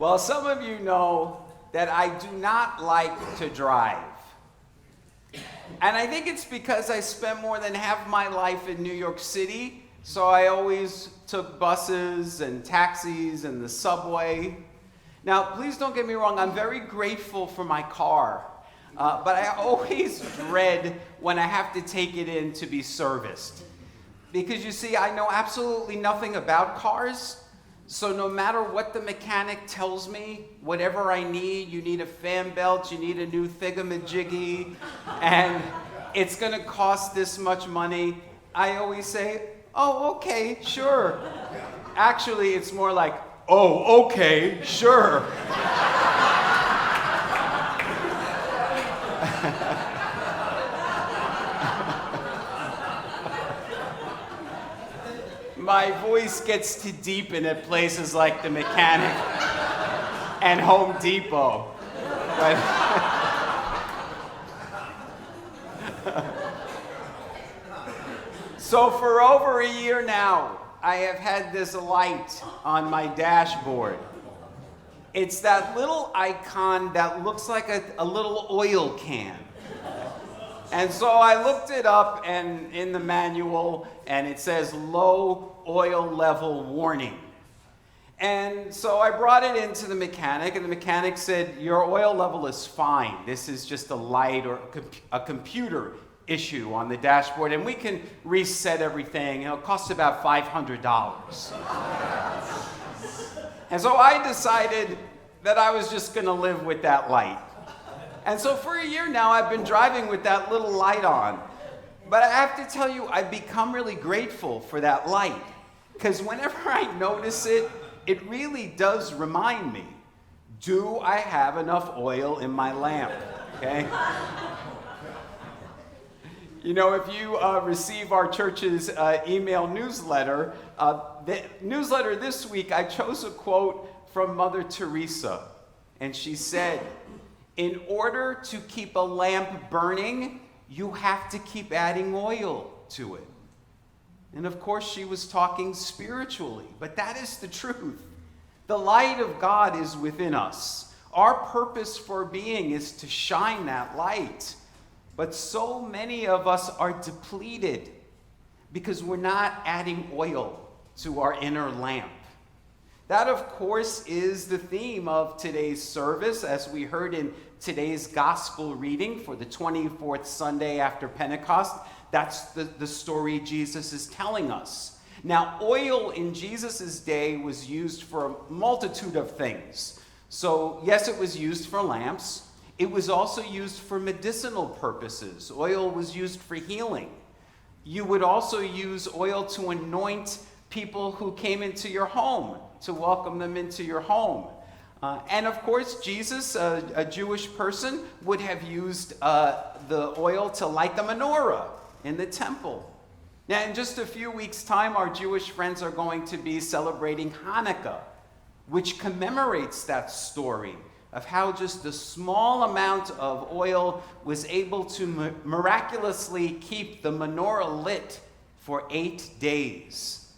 Well, some of you know that I do not like to drive. And I think it's because I spent more than half my life in New York City, so I always took buses and taxis and the subway. Now, please don't get me wrong, I'm very grateful for my car, but I always dread when I have to take it in to be serviced. Because you see, I know absolutely nothing about cars, so no matter what the mechanic tells me, whatever I need, you need a fan belt, you need a new thingamajiggy, and it's gonna cost this much money, I always say, oh, okay, sure. Actually, it's more like, oh, okay, sure. My voice gets to deepen at places like the mechanic and Home Depot. So for over a year now, I have had this light on my dashboard. It's that little icon that looks like a little oil can. And so I looked it up and in the manual, and it says low oil level warning. And so I brought it into the mechanic, and the mechanic said, your oil level is fine. This is just a light or a computer issue on the dashboard, and we can reset everything. It'll cost about $500. And so I decided that I was just going to live with that light. And so for a year now, I've been driving with that little light on. But I have to tell you, I've become really grateful for that light. Because whenever I notice it, it really does remind me, do I have enough oil in my lamp? Okay? You know, if you receive our church's email newsletter, the newsletter this week, I chose a quote from Mother Teresa. And she said, in order to keep a lamp burning, you have to keep adding oil to it. And of course, she was talking spiritually, but that is the truth. The light of God is within us. Our purpose for being is to shine that light. But so many of us are depleted because we're not adding oil to our inner lamp. That, of course, is the theme of today's service, as we heard in today's gospel reading for the 24th Sunday after Pentecost. That's the story Jesus is telling us. Now, oil in Jesus' day was used for a multitude of things. So, yes, it was used for lamps. It was also used for medicinal purposes. Oil was used for healing. You would also use oil to anoint people who came into your home, to welcome them into your home. And of course, Jesus, a Jewish person, would have used the oil to light the menorah in the temple. Now, in just a few weeks' time, our Jewish friends are going to be celebrating Hanukkah, which commemorates that story of how just a small amount of oil was able to miraculously keep the menorah lit for 8 days.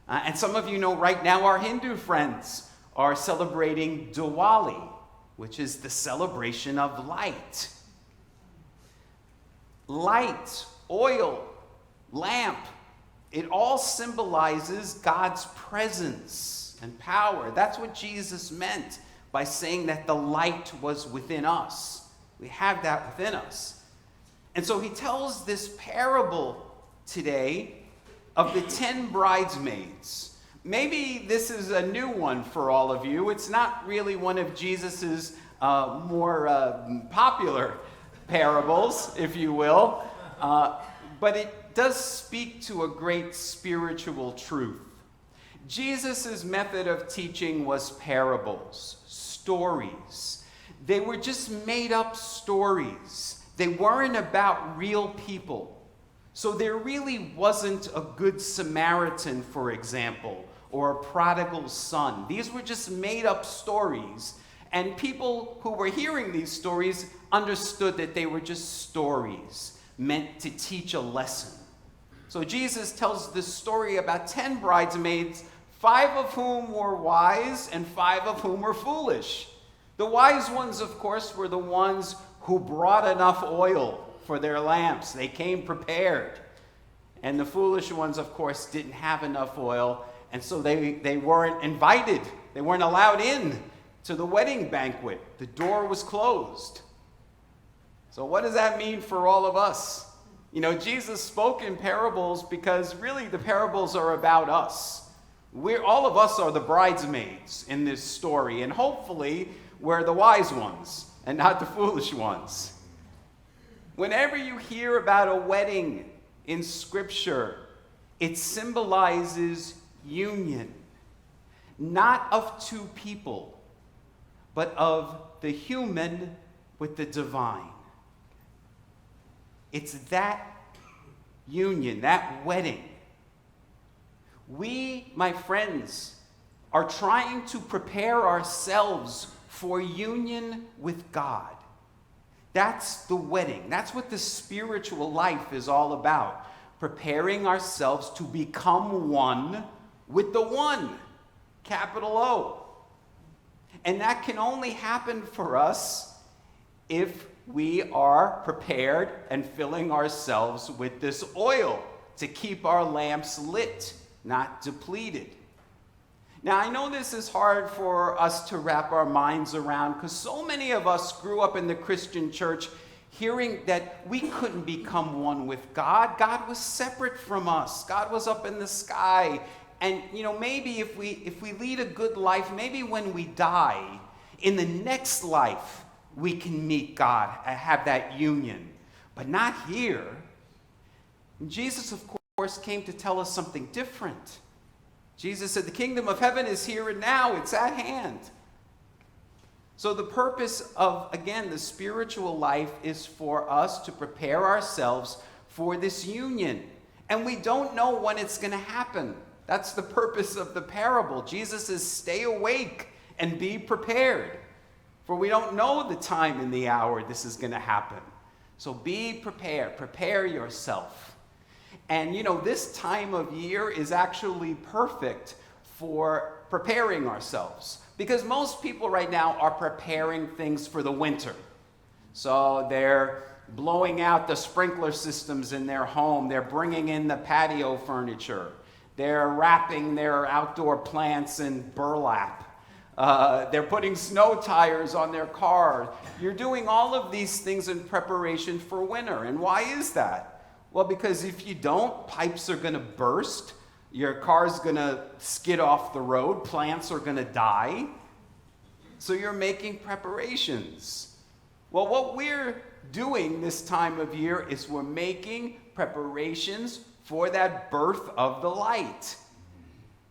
And some of you know right now our Hindu friends are celebrating Diwali, which is the celebration of light. Light, oil, lamp, it all symbolizes God's presence and power. That's what Jesus meant by saying that the light was within us. We have that within us. And so he tells this parable today of the 10 bridesmaids. Maybe this is a new one for all of you. It's not really one of Jesus's more popular parables, if you will, but it does speak to a great spiritual truth. Jesus' method of teaching was parables, stories. They were just made up stories. They weren't about real people. So there really wasn't a good Samaritan, for example, or a prodigal son. These were just made up stories. And people who were hearing these stories understood that they were just stories meant to teach a lesson. So Jesus tells this story about 10 bridesmaids 5 of whom were wise and 5 of whom were foolish. The wise ones, of course, were the ones who brought enough oil for their lamps. They came prepared. And the foolish ones, of course, didn't have enough oil, and so they weren't invited. They weren't allowed in to the wedding banquet. The door was closed. So what does that mean for all of us? You know, Jesus spoke in parables because really the parables are about us. All of us are the bridesmaids in this story, and hopefully we're the wise ones and not the foolish ones. Whenever you hear about a wedding in Scripture, it symbolizes union, not of two people, but of the human with the divine. It's that union, that wedding. We, my friends, are trying to prepare ourselves for union with God. That's the wedding. That's what the spiritual life is all about. Preparing ourselves to become one with the one, capital O. And that can only happen for us if we are prepared and filling ourselves with this oil to keep our lamps lit, not depleted. Now, I know this is hard for us to wrap our minds around because so many of us grew up in the Christian church hearing that we couldn't become one with God. God was separate from us. God was up in the sky. And, you know, maybe if we lead a good life, maybe when we die, in the next life, we can meet God and have that union. But not here. And Jesus, of course, came to tell us something different. Jesus said, the kingdom of heaven is here and now. It's at hand. So the purpose of, again, the spiritual life is for us to prepare ourselves for this union. And we don't know when it's going to happen. That's the purpose of the parable. Jesus says, stay awake and be prepared. For we don't know the time and the hour this is going to happen. So be prepared. Prepare yourself. And, you know, this time of year is actually perfect for preparing ourselves. Because most people right now are preparing things for the winter. So they're blowing out the sprinkler systems in their home. They're bringing in the patio furniture. They're wrapping their outdoor plants in burlap. They're putting snow tires on their car. You're doing all of these things in preparation for winter. And why is that? Well, because if you don't, pipes are going to burst. Your car's going to skid off the road. Plants are going to die. So you're making preparations. Well, what we're doing this time of year is we're making preparations for that birth of the light.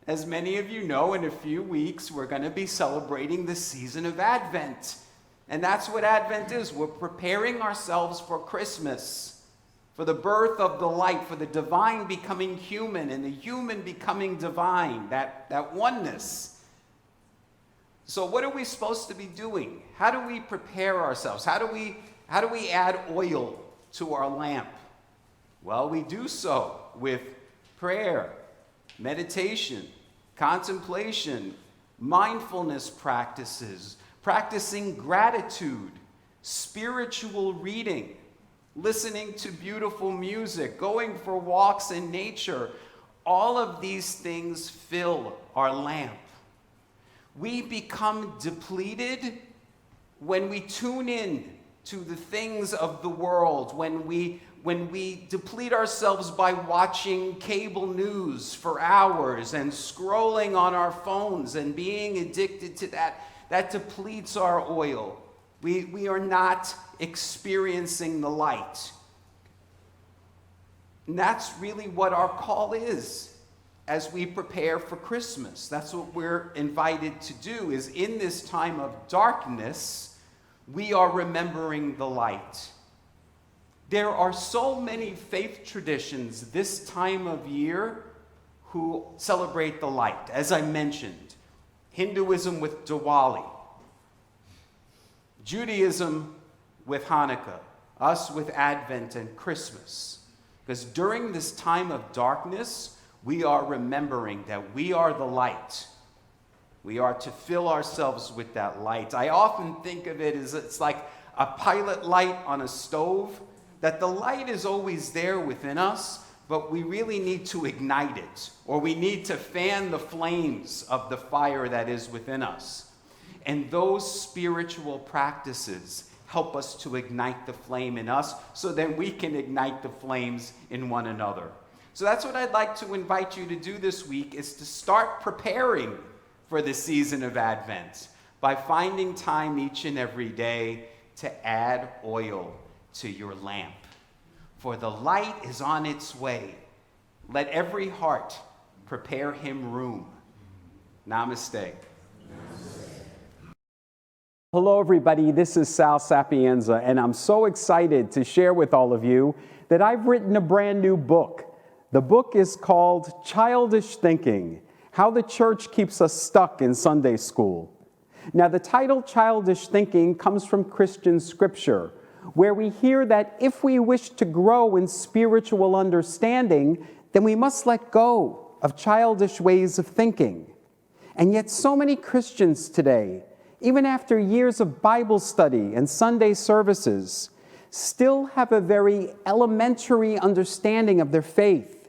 As many of you know, in a few weeks, we're going to be celebrating the season of Advent. And that's what Advent is. We're preparing ourselves for Christmas. For the birth of the light, for the divine becoming human and the human becoming divine, that oneness. So what are we supposed to be doing? How do we prepare ourselves? How do we add oil to our lamp? Well, we do so with prayer, meditation, contemplation, mindfulness practices, practicing gratitude, spiritual reading, listening to beautiful music, going for walks in nature. All of these things fill our lamp. We become depleted when we tune in to the things of the world, when we deplete ourselves by watching cable news for hours and scrolling on our phones and being addicted to that. That depletes our oil. We are not experiencing the light. And that's really what our call is as we prepare for Christmas. That's what we're invited to do, is in this time of darkness, we are remembering the light. There are so many faith traditions this time of year who celebrate the light. As I mentioned, Hinduism with Diwali, Judaism with Hanukkah, us with Advent and Christmas. Because during this time of darkness, we are remembering that we are the light. We are to fill ourselves with that light. I often think of it as it's like a pilot light on a stove, that the light is always there within us, but we really need to ignite it, or we need to fan the flames of the fire that is within us. And those spiritual practices help us to ignite the flame in us so that we can ignite the flames in one another. So that's what I'd like to invite you to do this week, is to start preparing for the season of Advent by finding time each and every day to add oil to your lamp. For the light is on its way. Let every heart prepare him room. Namaste. Hello, everybody. This is Sal Sapienza, and I'm so excited to share with all of you that I've written a brand new book. The book is called Childish Thinking: How the Church Keeps Us Stuck in Sunday School. Now, the title Childish Thinking comes from Christian scripture, where we hear that if we wish to grow in spiritual understanding, then we must let go of childish ways of thinking. And yet so many Christians today, even after years of Bible study and Sunday services, still have a very elementary understanding of their faith.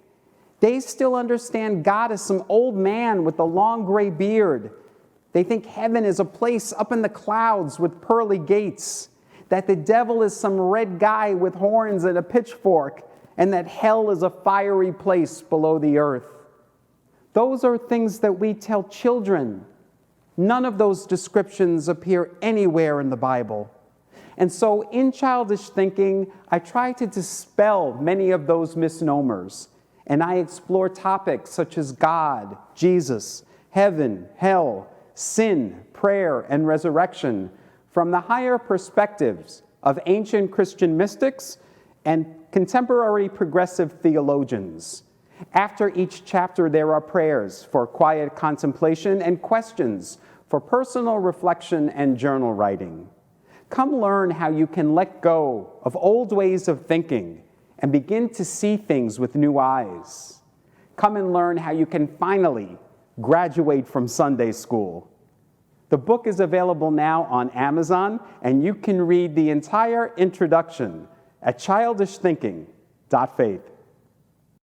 They still understand God as some old man with a long gray beard. They think heaven is a place up in the clouds with pearly gates, that the devil is some red guy with horns and a pitchfork, and that hell is a fiery place below the earth. Those are things that we tell children. None of those descriptions appear anywhere in the Bible. And so in Childish Thinking, I try to dispel many of those misnomers, and I explore topics such as God, Jesus, heaven, hell, sin, prayer, and resurrection from the higher perspectives of ancient Christian mystics and contemporary progressive theologians. After each chapter, there are prayers for quiet contemplation and questions for personal reflection and journal writing. Come learn how you can let go of old ways of thinking and begin to see things with new eyes. Come and learn how you can finally graduate from Sunday school. The book is available now on Amazon, and you can read the entire introduction at childishthinking.faith.